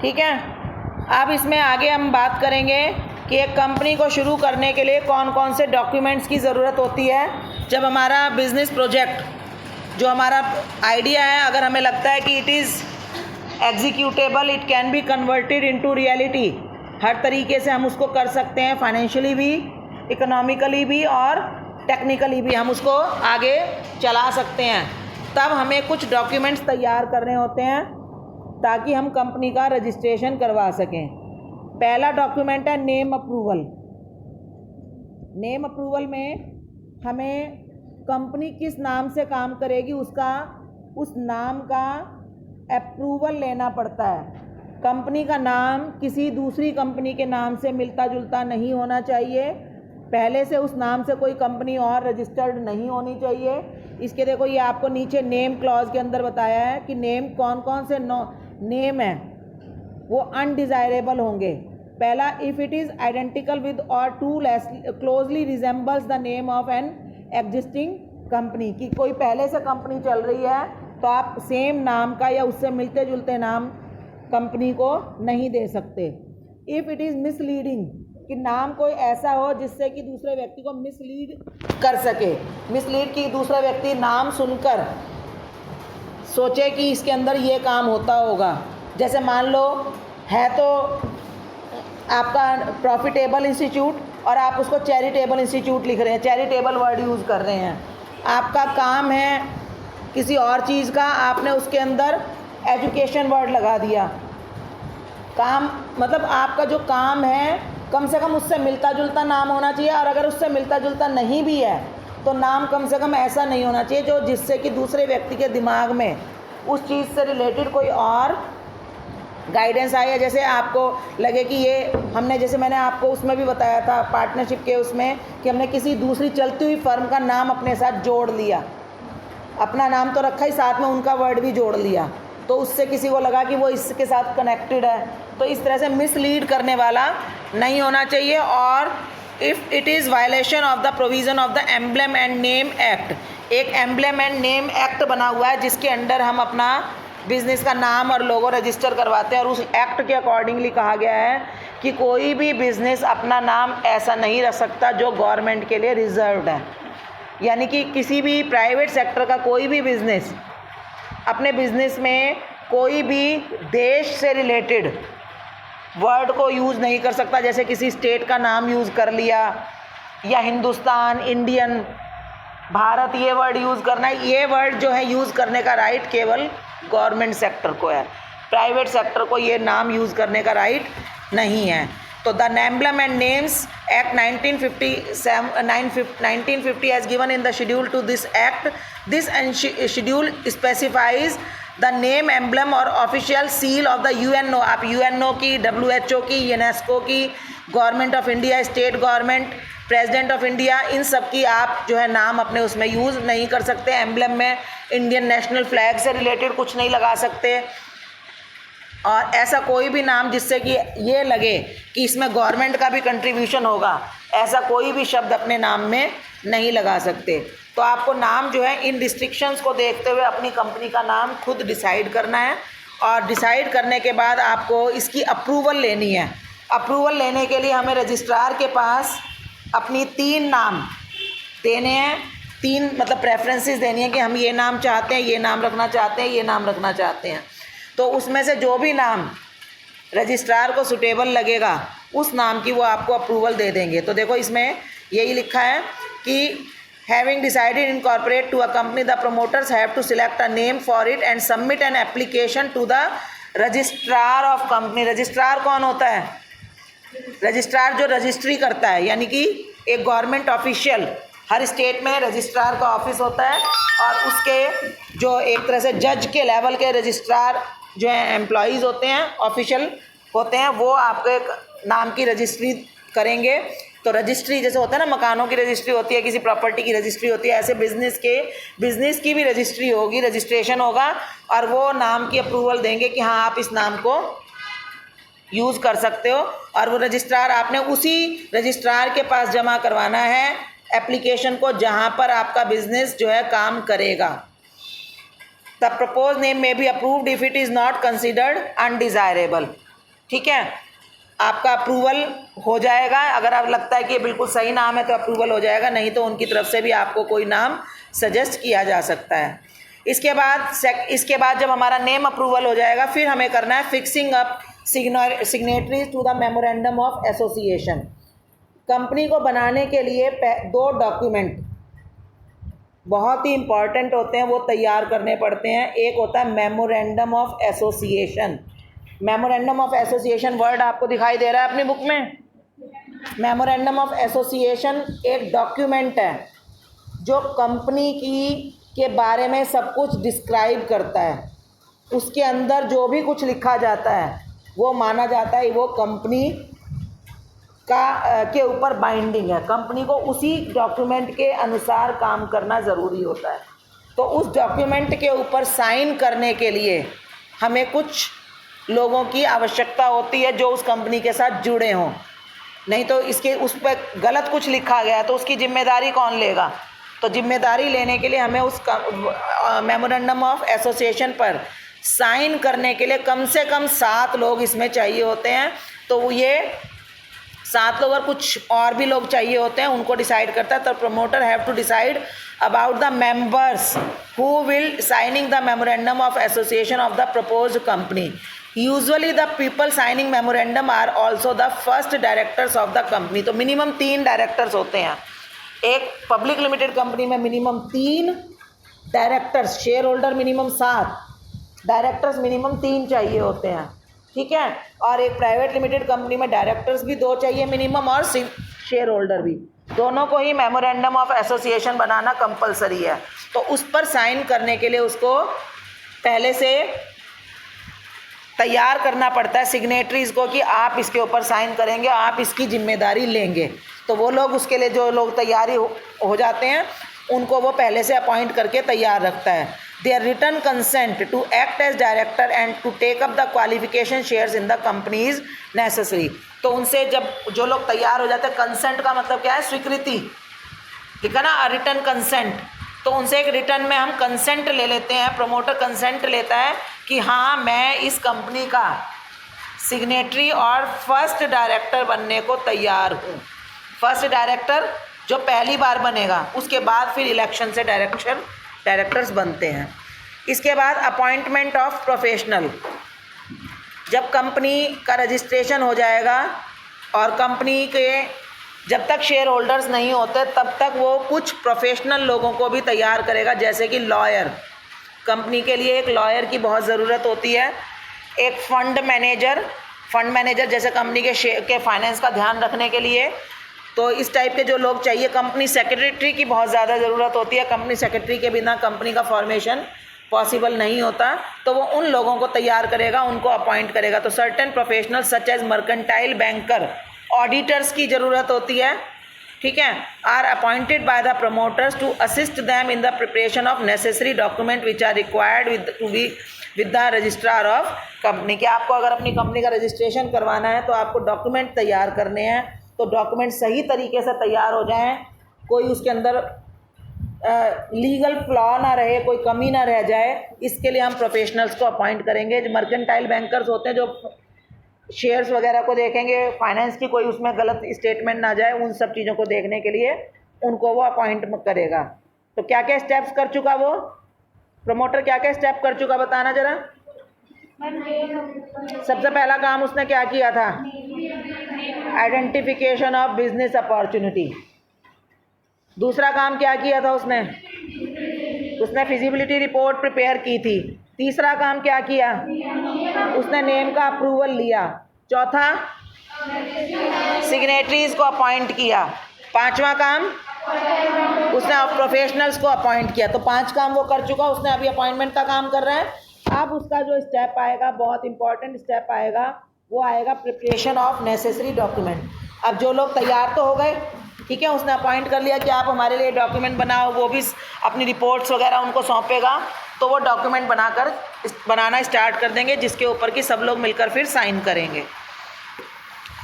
ठीक है। अब इसमें आगे हम बात करेंगे कि एक कंपनी को शुरू करने के लिए कौन कौन से डॉक्यूमेंट्स की ज़रूरत होती है। जब हमारा बिजनेस प्रोजेक्ट, जो हमारा आइडिया है, अगर हमें लगता है कि it is executable, it can be converted into reality, हर तरीके से हम उसको कर सकते हैं, फाइनेंशियली भी, इकोनॉमिकली भी और टेक्निकली भी हम उसको आगे चला सकते हैं, तब हमें कुछ डॉक्यूमेंट्स तैयार करने होते हैं ताकि हम कंपनी का रजिस्ट्रेशन करवा सकें। पहला डॉक्यूमेंट है नेम अप्रूवल। नेम अप्रूवल में हमें कंपनी किस नाम से काम करेगी उस नाम का अप्रूवल लेना पड़ता है। कंपनी का नाम किसी दूसरी कंपनी के नाम से मिलता जुलता नहीं होना चाहिए। पहले से उस नाम से कोई कंपनी और रजिस्टर्ड नहीं होनी चाहिए। इसके देखो, ये आपको नीचे नेम क्लॉज के अंदर बताया है कि नेम कौन कौन से नेम है वो अनडिज़ायरेबल होंगे। पहला, if it is identical with और too closely resembles the name of an existing company, कि कोई पहले से कंपनी चल रही है तो आप सेम नाम का या उससे मिलते जुलते नाम कंपनी को नहीं दे सकते। इफ़ इट इज़ मिसलीडिंग, कि नाम कोई ऐसा हो जिससे कि दूसरे व्यक्ति को मिसलीड कर सके। मिसलीड कि दूसरा व्यक्ति नाम सुनकर सोचे कि इसके अंदर ये काम होता होगा। जैसे मान लो है तो आपका प्रॉफिटेबल इंस्टीट्यूट और आप उसको चैरिटेबल इंस्टीट्यूट लिख रहे हैं, चैरिटेबल वर्ड यूज़ कर रहे हैं। आपका काम है किसी और चीज़ का, आपने उसके अंदर एजुकेशन वर्ड लगा दिया। काम मतलब आपका जो काम है कम से कम उससे मिलता जुलता नाम होना चाहिए, और अगर उससे मिलता जुलता नहीं भी है तो नाम कम से कम ऐसा नहीं होना चाहिए जो जिससे कि दूसरे व्यक्ति के दिमाग में उस चीज़ से रिलेटेड कोई और गाइडेंस आए, या जैसे आपको लगे कि ये हमने, जैसे मैंने आपको उसमें भी बताया था पार्टनरशिप के उसमें, कि हमने किसी दूसरी चलती हुई फर्म का नाम अपने साथ जोड़ लिया। अपना नाम तो रखा ही, साथ में उनका वर्ड भी जोड़ लिया, तो उससे किसी को लगा कि वो इसके साथ कनेक्टेड है। तो इस तरह से मिसलीड करने वाला नहीं होना चाहिए। और if it is violation of the provision of the emblem and name act, एक एम्ब्लेम एंड नेम एक्ट बना हुआ है जिसके अंडर हम अपना बिज़नेस का नाम और लोगो रजिस्टर करवाते हैं, और उस एक्ट के अकॉर्डिंगली कहा गया है कि कोई भी बिज़नेस अपना नाम ऐसा नहीं रख सकता जो गवर्नमेंट के लिए रिजर्व्ड है। यानी कि किसी भी प्राइवेट सेक्टर का कोई भी बिज़नेस अपने बिज़नेस में कोई भी देश से रिलेटेड वर्ड को यूज़ नहीं कर सकता। जैसे किसी स्टेट का नाम यूज़ कर लिया, या हिंदुस्तान, इंडियन, भारत, ये वर्ड यूज़ करना है, ये वर्ड जो है यूज़ करने का राइट केवल गवर्नमेंट सेक्टर को है। प्राइवेट सेक्टर को ये नाम यूज़ करने का राइट नहीं है। तो the emblem and names act 1950 has given in the schedule to this act. This schedule specifies the name, emblem और official seal of the UNO, आप UNO की, WHO की, UNESCO की, government of India, state government, president of India, इन सब की आप जो है नाम अपने उसमें यूज़ नहीं कर सकते। एम्ब्लेम में इंडियन नेशनल फ्लैग से रिलेटेड कुछ नहीं लगा सकते, और ऐसा कोई भी नाम जिससे कि ये लगे कि इसमें गवर्नमेंट का भी कंट्रीब्यूशन होगा, ऐसा कोई भी शब्द अपने नाम में नहीं लगा सकते। तो आपको नाम जो है इन रिस्ट्रिक्शंस को देखते हुए अपनी कंपनी का नाम खुद डिसाइड करना है, और डिसाइड करने के बाद आपको इसकी अप्रूवल लेनी है। अप्रूवल लेने के लिए हमें रजिस्ट्रार के पास अपनी 3 नाम देने हैं, 3 मतलब प्रेफरेंसेस देनी है कि हम ये नाम चाहते हैं, ये नाम रखना चाहते हैं, ये नाम रखना चाहते हैं। तो उसमें से जो भी नाम रजिस्ट्रार को सुटेबल लगेगा उस नाम की वो आपको अप्रूवल दे देंगे। तो देखो इसमें यही लिखा है कि having decided incorporate to a company the promoters have to select a name for it and submit an application to the registrar of company. Registrar कौन होता है? रजिस्ट्रार जो रजिस्ट्री करता है, यानी कि एक गवर्नमेंट ऑफिशियल, हर स्टेट में रजिस्ट्रार का ऑफिस होता है, और उसके जो एक तरह से जज के लेवल के रजिस्ट्रार जो है एम्प्लॉयज़ होते हैं, ऑफिशियल होते हैं, वो आपके नाम की रजिस्ट्री करेंगे। तो रजिस्ट्री जैसे होता है ना, मकानों की रजिस्ट्री होती है, किसी प्रॉपर्टी की रजिस्ट्री होती है, ऐसे बिज़नेस की भी रजिस्ट्री होगी, रजिस्ट्रेशन होगा, और वो नाम की अप्रूवल देंगे कि हाँ आप इस नाम को यूज़ कर सकते हो। और वो रजिस्ट्रार, आपने उसी रजिस्ट्रार के पास जमा करवाना है एप्लीकेशन को जहाँ पर आपका बिजनेस जो है काम करेगा। द प्रपोज नेम में be approved if it is not considered undesirable. ठीक है, आपका अप्रूवल हो जाएगा। अगर आप लगता है कि ये बिल्कुल सही नाम है तो अप्रूवल हो जाएगा, नहीं तो उनकी तरफ से भी आपको कोई नाम सजेस्ट किया जा सकता है। इसके बाद जब हमारा नेम अप्रूवल हो जाएगा, फिर हमें करना है fixing up signatories to the memorandum of association. Company को बनाने के लिए 2 डॉक्यूमेंट बहुत ही इंपॉर्टेंट होते हैं, वो तैयार करने पड़ते हैं। एक होता है memorandum of association. Memorandum of association word आपको दिखाई दे रहा है अपनी बुक में। मेमोरेंडम ऑफ एसोसिएशन एक डॉक्यूमेंट है जो कंपनी के बारे में सब कुछ डिस्क्राइब करता है। उसके अंदर जो भी कुछ लिखा जाता है वो माना जाता है वो कंपनी के ऊपर बाइंडिंग है। कंपनी को उसी डॉक्यूमेंट के अनुसार काम करना ज़रूरी होता है। तो उस डॉक्यूमेंट के ऊपर साइन करने के लिए हमें कुछ लोगों की आवश्यकता होती है जो उस कंपनी के साथ जुड़े हों, नहीं तो उस पर गलत कुछ लिखा गया तो उसकी जिम्मेदारी कौन लेगा। तो जिम्मेदारी लेने के लिए हमें उस मेमोरेंडम ऑफ एसोसिएशन पर साइन करने के लिए कम से कम 7 लोग इसमें चाहिए होते हैं। तो ये 7 लोग और कुछ और भी लोग चाहिए होते हैं, उनको डिसाइड करता है। तो promoter have to decide about the members who will signing the memorandum of association of the proposed company. Usually the people signing memorandum are also the first directors of the company. तो minimum 3 directors होते हैं। एक public limited company में minimum 3 directors, share holder minimum 7, directors minimum 3 चाहिए होते हैं, ठीक है। और एक प्राइवेट लिमिटेड कंपनी में डायरेक्टर्स भी 2 चाहिए मिनिमम और शेयर होल्डर भी, दोनों को ही मेमोरेंडम ऑफ एसोसिएशन बनाना कंपलसरी है। तो उस पर साइन करने के लिए उसको पहले से तैयार करना पड़ता है सिग्नेटरीज़ को कि आप इसके ऊपर साइन करेंगे, आप इसकी जिम्मेदारी लेंगे। तो वो लोग उसके लिए जो लोग तैयारी हो जाते हैं उनको वो पहले से अपॉइंट करके तैयार रखता है। Their return consent to act as director and to take up the qualification shares in the company is necessary. तो उनसे जब जो लोग तैयार हो जाते हैं, कंसेंट का मतलब क्या है, स्वीकृति, ठीक है ना, रिटर्न कंसेंट। तो उनसे एक रिटर्न में हम कंसेंट ले लेते हैं, प्रमोटर कंसेंट लेता है कि हाँ मैं इस कंपनी का सिग्नेटरी और फर्स्ट डायरेक्टर बनने को तैयार हूँ। फर्स्ट डायरेक्टर जो पहली बार बनेगा, उसके बाद फिर इलेक्शन से डायरेक्टर्स बनते हैं। इसके बाद अपॉइंटमेंट ऑफ प्रोफेशनल। जब कंपनी का रजिस्ट्रेशन हो जाएगा और कंपनी के जब तक शेयर होल्डर्स नहीं होते तब तक वो कुछ प्रोफेशनल लोगों को भी तैयार करेगा, जैसे कि लॉयर। कंपनी के लिए एक लॉयर की बहुत ज़रूरत होती है। एक फंड मैनेजर जैसे कंपनी के फाइनेंस का ध्यान रखने के लिए, तो इस टाइप के जो लोग चाहिए। कंपनी सेक्रेटरी की बहुत ज़्यादा ज़रूरत होती है। कंपनी सेक्रेटरी के बिना कंपनी का फॉर्मेशन पॉसिबल नहीं होता, तो वो उन लोगों को तैयार करेगा, उनको अपॉइंट करेगा। तो certain professional such as mercantile banker, auditors की ज़रूरत होती है, ठीक है, are appointed by the promoters to assist them in the preparation of necessary document which are required with the registrar of company. कि आपको अगर अपनी कंपनी का रजिस्ट्रेशन करवाना है तो आपको डॉक्यूमेंट तैयार करने हैं, तो डॉक्यूमेंट सही तरीके से तैयार हो जाएं, कोई उसके अंदर लीगल फ्लॉ ना रहे, कोई कमी ना रह जाए। इसके लिए हम प्रोफेशनल्स को अपॉइंट करेंगे। जो मर्केंटाइल बैंकर्स होते हैं जो शेयर्स वगैरह को देखेंगे, फाइनेंस की कोई उसमें गलत स्टेटमेंट ना जाए, उन सब चीज़ों को देखने के लिए उनको वो अपॉइंट करेगा। तो क्या क्या स्टेप्स कर चुका वो प्रमोटर, क्या क्या स्टेप कर चुका बताना ज़रा। सबसे पहला काम उसने क्या किया था, आइडेंटिफिकेशन ऑफ बिजनेस अपॉर्चुनिटी। दूसरा काम क्या किया था उसने फिजिबिलिटी रिपोर्ट प्रिपेयर की थी। तीसरा काम क्या किया, उसने नेम का अप्रूवल लिया। चौथा, सिग्नेटरीज को अपॉइंट किया। पांचवा काम, उसने प्रोफेशनल्स को अपॉइंट किया। तो 5 काम वो कर चुका, उसने अभी अपॉइंटमेंट का काम कर रहा है। अब उसका जो स्टेप आएगा, बहुत इंपॉर्टेंट स्टेप आएगा, वो आएगा प्रिपरेशन ऑफ नेसेसरी डॉक्यूमेंट। अब जो लोग तैयार तो हो गए, ठीक है, उसने अपॉइंट कर लिया कि आप हमारे लिए डॉक्यूमेंट बनाओ, वो भी अपनी रिपोर्ट्स वगैरह उनको सौंपेगा, तो वो डॉक्यूमेंट बनाना स्टार्ट कर देंगे, जिसके ऊपर कि सब लोग मिलकर फिर साइन करेंगे।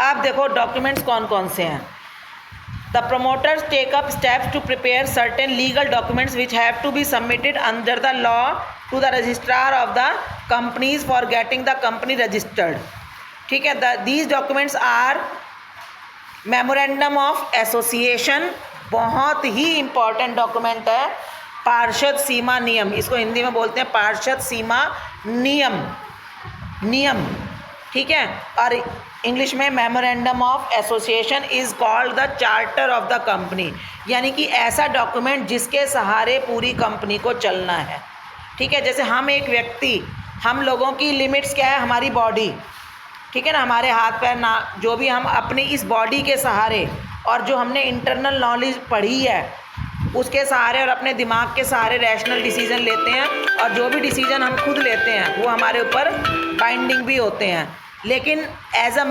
आप देखो डॉक्यूमेंट्स कौन कौन से हैं। The promoters take up steps to prepare certain legal documents which have to be submitted under the law to the registrar of the companies for getting the company registered. ठीक है। These documents are memorandum of association, बहुत ही important document है। पार्षद सीमा नियम, इसको हिंदी में बोलते हैं पार्षद सीमा नियम, ठीक है। और इंग्लिश में memorandum of association is called the charter of the company, यानी कि ऐसा डॉक्यूमेंट जिसके सहारे पूरी कंपनी को चलना है, ठीक है। जैसे हम एक व्यक्ति, हम लोगों की लिमिट्स क्या है, हमारी बॉडी, ठीक है ना, हमारे हाथ पैर ना, जो भी हम अपनी इस बॉडी के सहारे और जो हमने इंटरनल नॉलेज पढ़ी है उसके सहारे और अपने दिमाग के सहारे रैशनल डिसीजन लेते हैं, और जो भी डिसीजन हम खुद लेते हैं वो हमारे ऊपर बाइंडिंग भी होते हैं। लेकिन एज अ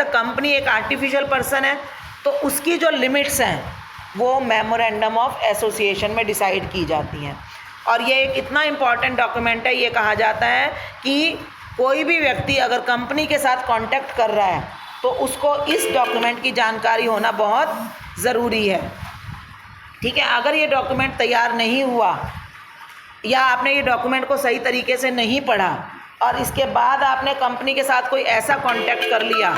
कंपनी एक आर्टिफिशियल पर्सन है, तो उसकी जो लिमिट्स हैं वो मेमोरेंडम ऑफ एसोसिएशन में डिसाइड की जाती हैं। और ये एक इतना इम्पॉर्टेंट डॉक्यूमेंट है, ये कहा जाता है कि कोई भी व्यक्ति अगर कंपनी के साथ कांटेक्ट कर रहा है तो उसको इस डॉक्यूमेंट की जानकारी होना बहुत ज़रूरी है, ठीक है। अगर ये डॉक्यूमेंट तैयार नहीं हुआ या आपने ये डॉक्यूमेंट को सही तरीके से नहीं पढ़ा और इसके बाद आपने कंपनी के साथ कोई ऐसा कांटेक्ट कर लिया